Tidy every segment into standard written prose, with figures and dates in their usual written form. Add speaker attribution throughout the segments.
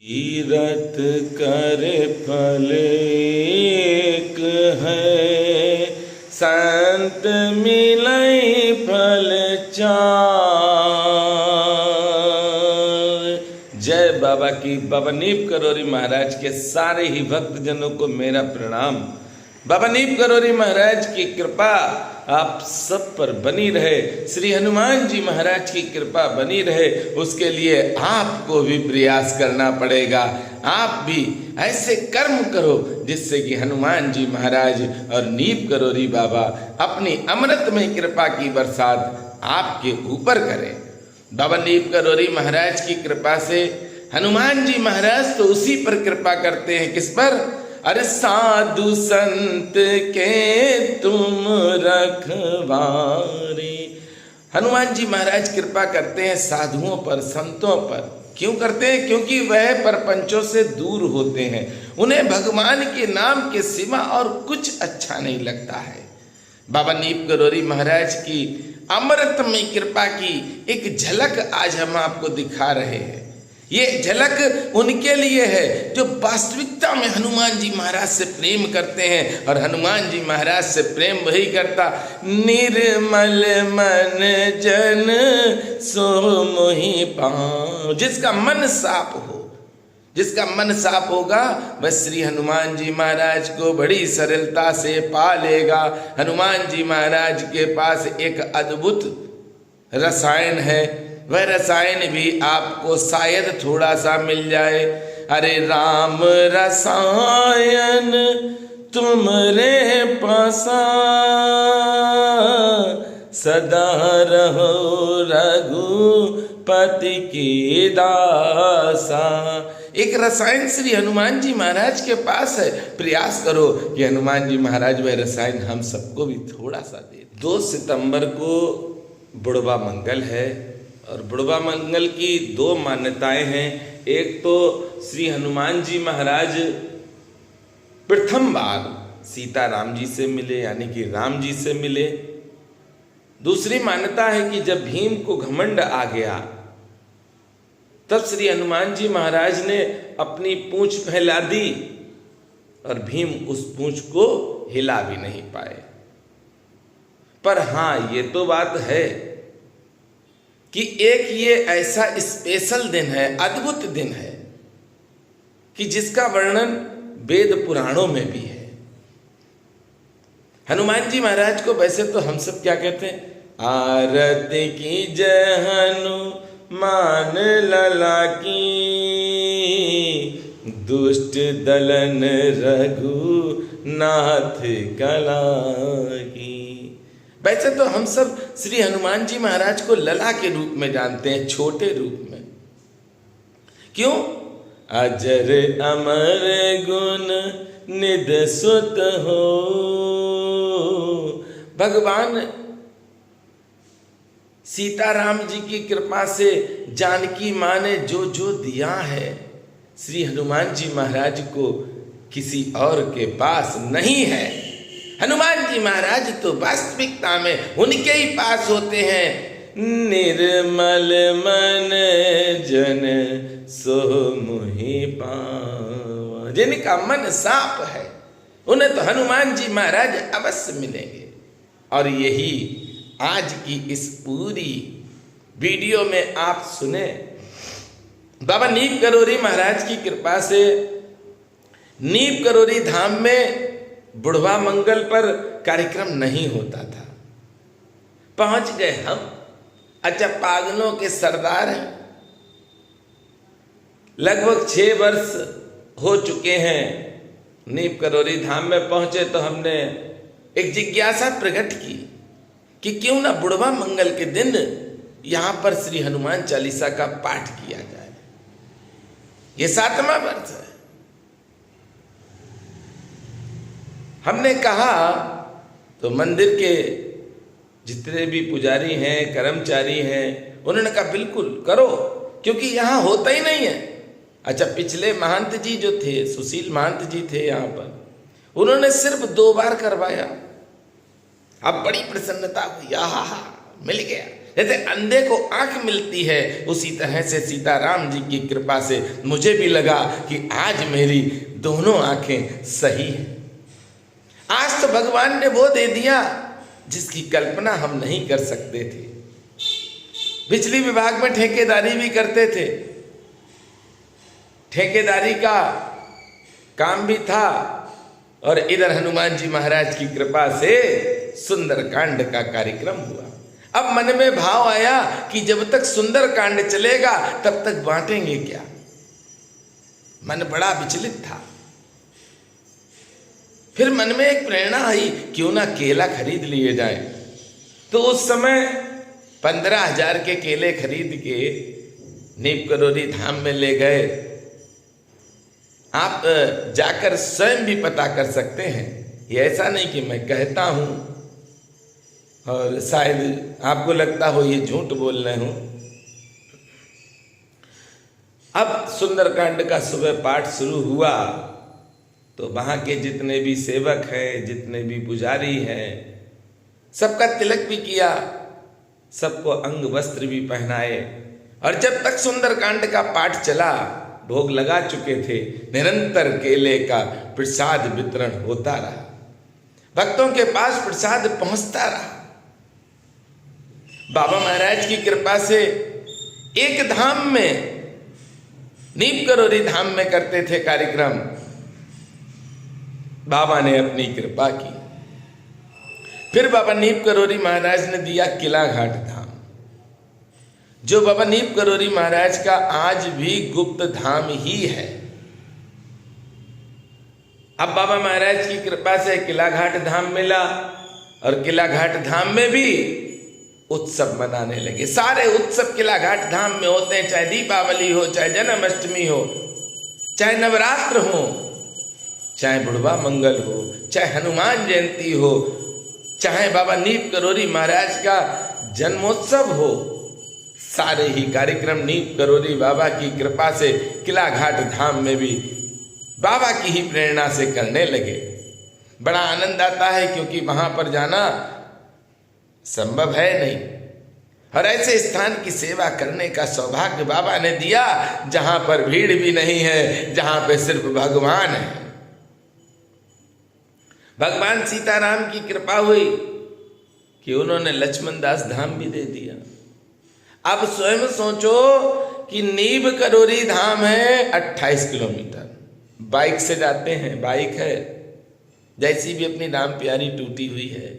Speaker 1: तीरथ कर फल एक है, संत मिलई फल चार। जय बाबा की। बाबा नीप करोरी महाराज के सारे ही भक्तजनों को मेरा प्रणाम। बाबा नीप करोरी महाराज की कृपा आप सब पर बनी रहे, श्री हनुमान जी महाराज की कृपा बनी रहे, उसके लिए आपको भी प्रयास करना पड़ेगा। आप भी ऐसे कर्म करो जिससे कि हनुमान जी महाराज और नीप करोरी बाबा अपनी अमृतमय कृपा की बरसात आपके ऊपर करें। बाबा नीप करोरी महाराज की कृपा से हनुमान जी महाराज तो उसी पर कृपा करते हैं, किस पर? अरे साधु संत के तुम रखवारे। हनुमान जी महाराज कृपा करते हैं साधुओं पर, संतों पर। क्यों करते हैं? क्योंकि वह परपंचों से दूर होते हैं, उन्हें भगवान के नाम के सिवा और कुछ अच्छा नहीं लगता है। बाबा नीप करोरी महाराज की अमृतमय कृपा की एक झलक आज हम आपको दिखा रहे हैं। ये झलक उनके लिए है जो वास्तविकता में हनुमान जी महाराज से प्रेम करते हैं, और हनुमान जी महाराज से प्रेम वही करता निर्मल मन जन सो मोहि पाऊं। जिसका मन साफ हो, जिसका मन साफ होगा वह श्री हनुमान जी महाराज को बड़ी सरलता से पा लेगा। हनुमान जी महाराज के पास एक अद्भुत रसायन है, वह रसायन भी आपको शायद थोड़ा सा मिल जाए। अरे राम रसायन तुमरे पासा, सदा रहो रघुपति की दासा। एक रसायन श्री हनुमान जी महाराज के पास है। प्रयास करो कि हनुमान जी महाराज वह रसायन हम सबको भी थोड़ा सा दे। 2 सितंबर को बुढ़वा मंगल है, और बुढ़वा मंगल की 2 मान्यताएं हैं। एक तो श्री हनुमान जी महाराज प्रथम बार सीता राम जी से मिले, यानी कि राम जी से मिले। दूसरी मान्यता है कि जब भीम को घमंड आ गया तब श्री हनुमान जी महाराज ने अपनी पूंछ फैला दी और भीम उस पूंछ को हिला भी नहीं पाए। पर हाँ, ये तो बात है कि एक ये ऐसा स्पेशल दिन है, अद्भुत दिन है कि जिसका वर्णन वेद पुराणों में भी है। हनुमान जी महाराज को वैसे तो हम सब क्या कहते हैं? आरती की जय हनुमान लला की, दुष्ट दलन रघुनाथ कला की। वैसे तो हम सब श्री हनुमान जी महाराज को लला के रूप में जानते हैं, छोटे रूप में। क्यों? अजर अमर गुण निध सुत हो। भगवान सीताराम जी की कृपा से जानकी माँ ने जो जो दिया है, श्री हनुमान जी महाराज को किसी और के पास नहीं है। हनुमान जी महाराज तो वास्तविकता में उनके ही पास होते हैं। निर्मल मन जन सो मोहि पाऊं। जिनका मन साफ है उन्हें तो हनुमान जी महाराज अवश्य मिलेंगे। और यही आज की इस पूरी वीडियो में आप सुने। बाबा नीप करोरी महाराज की कृपा से नीप करोरी धाम में बुढ़वा मंगल पर कार्यक्रम नहीं होता था, पहुंच गए हम। अच्छा, पागलों के सरदार हैं। लगभग 6 वर्ष हो चुके हैं नीप करोरी धाम में पहुंचे, तो हमने एक जिज्ञासा प्रकट की कि क्यों ना बुढ़वा मंगल के दिन यहां पर श्री हनुमान चालीसा का पाठ किया जाए। ये 7वां वर्ष है। हमने कहा तो मंदिर के जितने भी पुजारी हैं, कर्मचारी हैं, उन्होंने कहा बिल्कुल करो, क्योंकि यहाँ होता ही नहीं है। अच्छा, पिछले महंत जी जो थे, सुशील महंत जी थे यहाँ पर, उन्होंने सिर्फ 2 बार करवाया। अब बड़ी प्रसन्नता हुई, आहा मिल गया। जैसे अंधे को आंख मिलती है, उसी तरह से सीताराम जी की कृपा से मुझे भी लगा कि आज मेरी दोनों आंखें सही हैं। आज तो भगवान ने वो दे दिया जिसकी कल्पना हम नहीं कर सकते थे। बिजली विभाग में ठेकेदारी भी करते थे, ठेकेदारी का काम भी था, और इधर हनुमान जी महाराज की कृपा से सुंदरकांड का कार्यक्रम हुआ। अब मन में भाव आया कि जब तक सुंदरकांड चलेगा तब तक बांटेंगे क्या। मन बड़ा विचलित था। फिर मन में एक प्रेरणा आई, क्यों ना केला खरीद लिए जाए। तो उस समय 15,000 के केले खरीद के नीम करोली धाम में ले गए। आप जाकर स्वयं भी पता कर सकते हैं, ये ऐसा नहीं कि मैं कहता हूं और शायद आपको लगता हो ये झूठ बोल रहे हूं। अब सुंदरकांड का सुबह पाठ शुरू हुआ तो वहां के जितने भी सेवक हैं, जितने भी पुजारी हैं, सबका तिलक भी किया, सबको अंग वस्त्र भी पहनाए। और जब तक सुंदरकांड का पाठ चला, भोग लगा चुके थे, निरंतर केले का प्रसाद वितरण होता रहा, भक्तों के पास प्रसाद पहुंचता रहा। बाबा महाराज की कृपा से एक धाम में, नीम करोली धाम में करते थे कार्यक्रम, बाबा ने अपनी कृपा की। फिर बाबा नीम करोली महाराज ने दिया किला घाट धाम, जो बाबा नीम करोली महाराज का आज भी गुप्त धाम ही है। अब बाबा महाराज की कृपा से किला घाट धाम मिला, और किला घाट धाम में भी उत्सव मनाने लगे। सारे उत्सव किला घाट धाम में होते हैं, चाहे दीपावली हो, चाहे जन्माष्टमी हो, चाहे नवरात्र हो, चाहे बुढ़वा मंगल हो, चाहे हनुमान जयंती हो, चाहे बाबा नीम करोली महाराज का जन्मोत्सव हो, सारे ही कार्यक्रम नीम करोली बाबा की कृपा से किला घाट धाम में भी बाबा की ही प्रेरणा से करने लगे। बड़ा आनंद आता है, क्योंकि वहां पर जाना संभव है नहीं, और ऐसे स्थान की सेवा करने का सौभाग्य बाबा ने दिया जहां पर भीड़ भी नहीं है, जहां पे सिर्फ भगवान है। भगवान सीताराम की कृपा हुई कि उन्होंने लक्ष्मण दास धाम भी दे दिया। अब स्वयं सोचो कि नीम करोली धाम है 28 किलोमीटर, बाइक से जाते हैं, बाइक है जैसी भी अपनी राम प्यारी टूटी हुई है।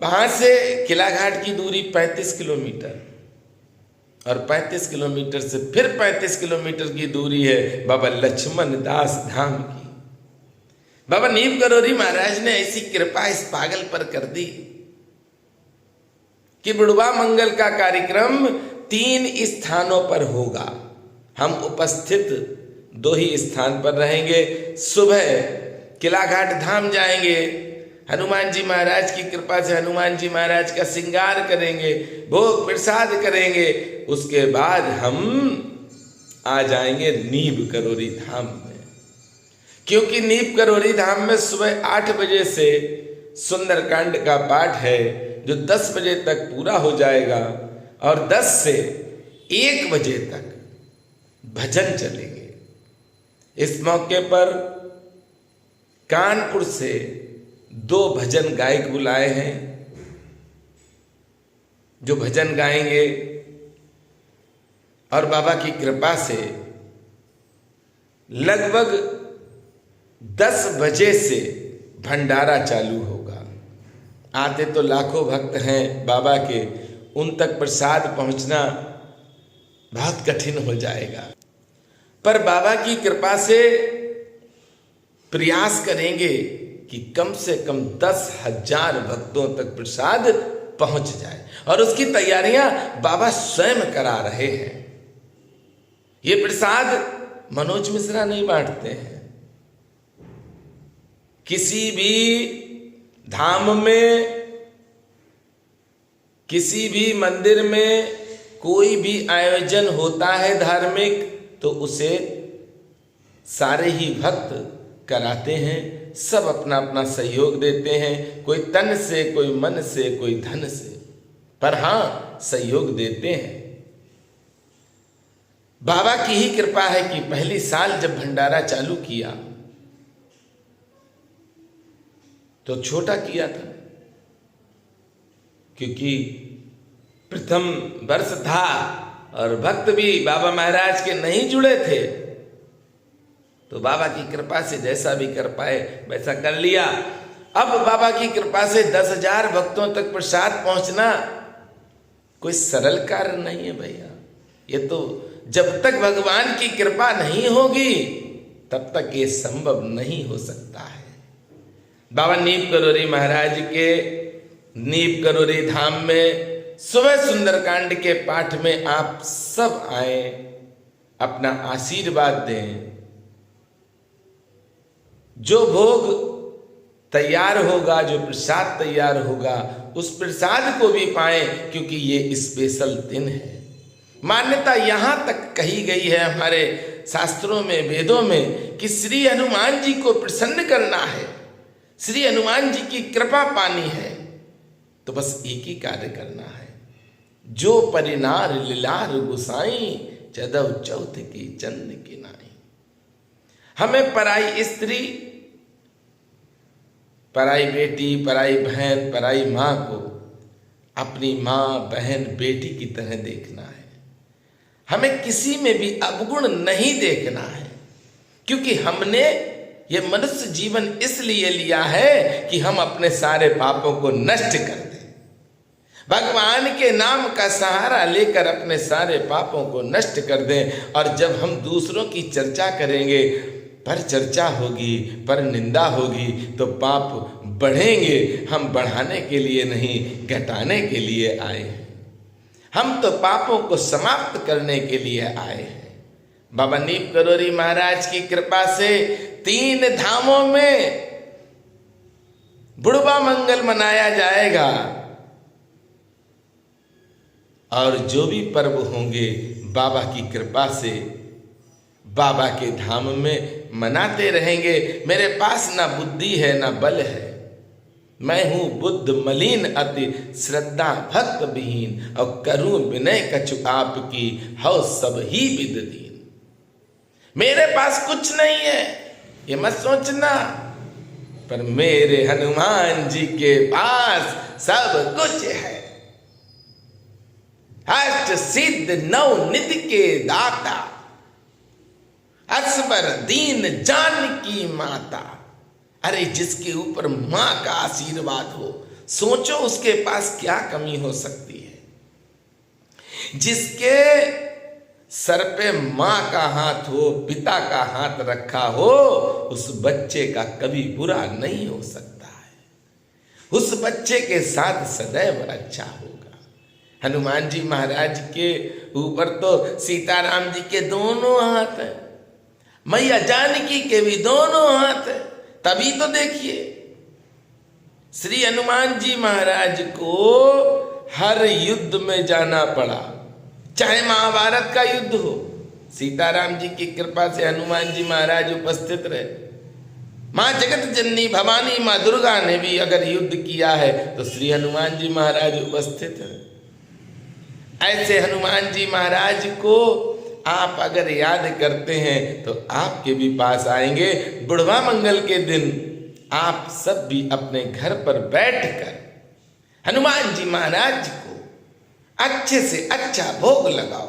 Speaker 1: वहां से किला घाट की दूरी 35 किलोमीटर, और 35 किलोमीटर से फिर 35 किलोमीटर की दूरी है बाबा लक्ष्मण दास धाम की। बाबा नीम करोली महाराज ने ऐसी कृपा इस पागल पर कर दी कि बुढ़वा मंगल का कार्यक्रम 3 स्थानों पर होगा। हम उपस्थित 2 ही स्थान पर रहेंगे। सुबह किला घाट धाम जाएंगे, हनुमान जी महाराज की कृपा से हनुमान जी महाराज का श्रृंगार करेंगे, भोग प्रसाद करेंगे। उसके बाद हम आ जाएंगे नीम करोली धाम में, क्योंकि नीम करोली धाम में सुबह 8 बजे से सुंदरकांड का पाठ है, जो 10 बजे तक पूरा हो जाएगा, और 10 से 1 बजे तक भजन चलेंगे। इस मौके पर कानपुर से 2 भजन गायक बुलाए हैं, जो भजन गाएंगे, और बाबा की कृपा से लगभग 10 बजे से भंडारा चालू होगा। आते तो लाखों भक्त हैं बाबा के, उन तक प्रसाद पहुंचना बहुत कठिन हो जाएगा, पर बाबा की कृपा से प्रयास करेंगे कि कम से कम 10,000 भक्तों तक प्रसाद पहुंच जाए, और उसकी तैयारियां बाबा स्वयं करा रहे हैं। ये प्रसाद मनोज मिश्रा नहीं बांटते हैं। किसी भी धाम में, किसी भी मंदिर में कोई भी आयोजन होता है धार्मिक, तो उसे सारे ही भक्त कराते हैं, सब अपना अपना सहयोग देते हैं, कोई तन से, कोई मन से, कोई धन से। पर हाँ सहयोग देते हैं। बाबा की ही कृपा है कि पहली साल जब भंडारा चालू किया तो छोटा किया था, क्योंकि प्रथम वर्ष था और भक्त भी बाबा महाराज के नहीं जुड़े थे, तो बाबा की कृपा से जैसा भी कर पाए वैसा कर लिया। अब बाबा की कृपा से 10,000 भक्तों तक प्रसाद पहुंचना कोई सरल कार्य नहीं है भैया। ये तो जब तक भगवान की कृपा नहीं होगी तब तक ये संभव नहीं हो सकता है। बाबा नीम करोरी महाराज के नीम करोरी धाम में सुबह सुंदरकांड के पाठ में आप सब आए, अपना आशीर्वाद दें। जो भोग तैयार होगा, जो प्रसाद तैयार होगा, उस प्रसाद को भी पाएं, क्योंकि ये स्पेशल दिन है। मान्यता यहां तक कही गई है हमारे शास्त्रों में, वेदों में, कि श्री हनुमान जी को प्रसन्न करना है, श्री हनुमान जी की कृपा पानी है, तो बस एक ही कार्य करना है। जो परिनार लीलार गुसाई, चदव चौथ की चंद की नाई। हमें पराई स्त्री, पराई बेटी, पराई बहन, पराई माँ को अपनी माँ, बहन, बेटी की तरह देखना है। हमें किसी में भी अवगुण नहीं देखना है, क्योंकि हमने ये मनुष्य जीवन इसलिए लिया है कि हम अपने सारे पापों को नष्ट कर दें। भगवान के नाम का सहारा लेकर अपने सारे पापों को नष्ट कर दें। और जब हम दूसरों की चर्चा करेंगे, पर चर्चा होगी, पर निंदा होगी, तो पाप बढ़ेंगे। हम बढ़ाने के लिए नहीं, घटाने के लिए आए हैं। हम तो पापों को समाप्त करने के लिए आए हैं। बाबा नीम करोरी महाराज की कृपा से 3 धामों में बुढ़वा मंगल मनाया जाएगा, और जो भी पर्व होंगे बाबा की कृपा से बाबा के धाम में मनाते रहेंगे। मेरे पास ना बुद्धि है ना बल है, मैं हूं बुद्ध मलिन अति श्रद्धा भक्त विहीन, और करूं विनय कछु आपकी हौ सब ही विद दीन। मेरे पास कुछ नहीं है ये मत सोचना, पर मेरे हनुमान जी के पास सब कुछ है। अष्ट सिद्ध नौ निधि के दाता, असबर दीन जानकी माता। अरे जिसके ऊपर मां का आशीर्वाद हो, सोचो उसके पास क्या कमी हो सकती है। जिसके सर पे मां का हाथ हो, पिता का हाथ रखा हो, उस बच्चे का कभी बुरा नहीं हो सकता है। उस बच्चे के साथ सदैव अच्छा होगा। हनुमान जी महाराज के ऊपर तो सीताराम जी के दोनों हाथ हैं, मैया जानकी के भी दोनों हाथ हैं। तभी तो देखिए श्री हनुमान जी महाराज को हर युद्ध में जाना पड़ा, चाहे महाभारत का युद्ध हो। सीताराम जी की कृपा से हनुमान जी महाराज उपस्थित रहे। मां जगत जननी भवानी मां दुर्गा ने भी अगर युद्ध किया है तो श्री हनुमान जी महाराज उपस्थित है। ऐसे हनुमान जी महाराज को आप अगर याद करते हैं तो आपके भी पास आएंगे। बुढ़वा मंगल के दिन आप सब भी अपने घर पर बैठकर हनुमान जी महाराज को अच्छे से अच्छा भोग लगाओ,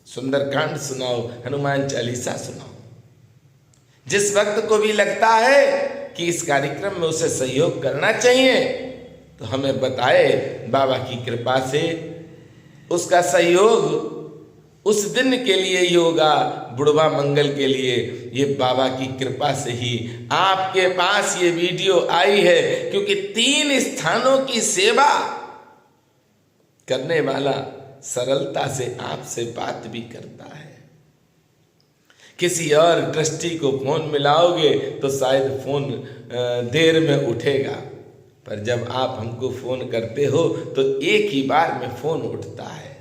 Speaker 1: सुंदरकांड सुनाओ, हनुमान चालीसा सुनाओ। जिस वक्त को भी लगता है कि इस कार्यक्रम में उसे सहयोग करना चाहिए तो हमें बताए। बाबा की कृपा से उसका सहयोग उस दिन के लिए ही होगा, बुढ़वा मंगल के लिए। ये बाबा की कृपा से ही आपके पास ये वीडियो आई है, क्योंकि 3 स्थानों की सेवा करने वाला सरलता से आपसे बात भी करता है। किसी और ट्रस्टी को फोन मिलाओगे तो शायद फोन देर में उठेगा, पर जब आप हमको फोन करते हो तो एक ही बार में फोन उठता है।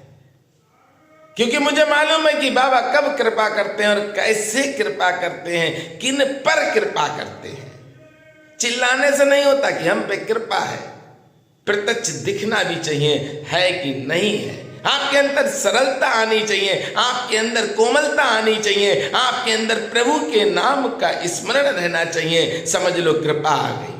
Speaker 1: क्योंकि मुझे मालूम है कि बाबा कब कृपा करते हैं और कैसे कृपा करते हैं, किन पर कृपा करते हैं। चिल्लाने से नहीं होता कि हम पे कृपा है, प्रत्यक्ष दिखना भी चाहिए है कि नहीं है। आपके अंदर सरलता आनी चाहिए, आपके अंदर कोमलता आनी चाहिए, आपके अंदर प्रभु के नाम का स्मरण रहना चाहिए। समझ लो कृपा आ गई।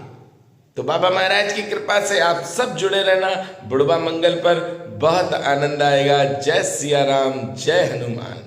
Speaker 1: तो बाबा महाराज की कृपा से आप सब जुड़े रहना। बुढ़वा मंगल पर बहुत आनंद आएगा। जय सिया राम, जय हनुमान।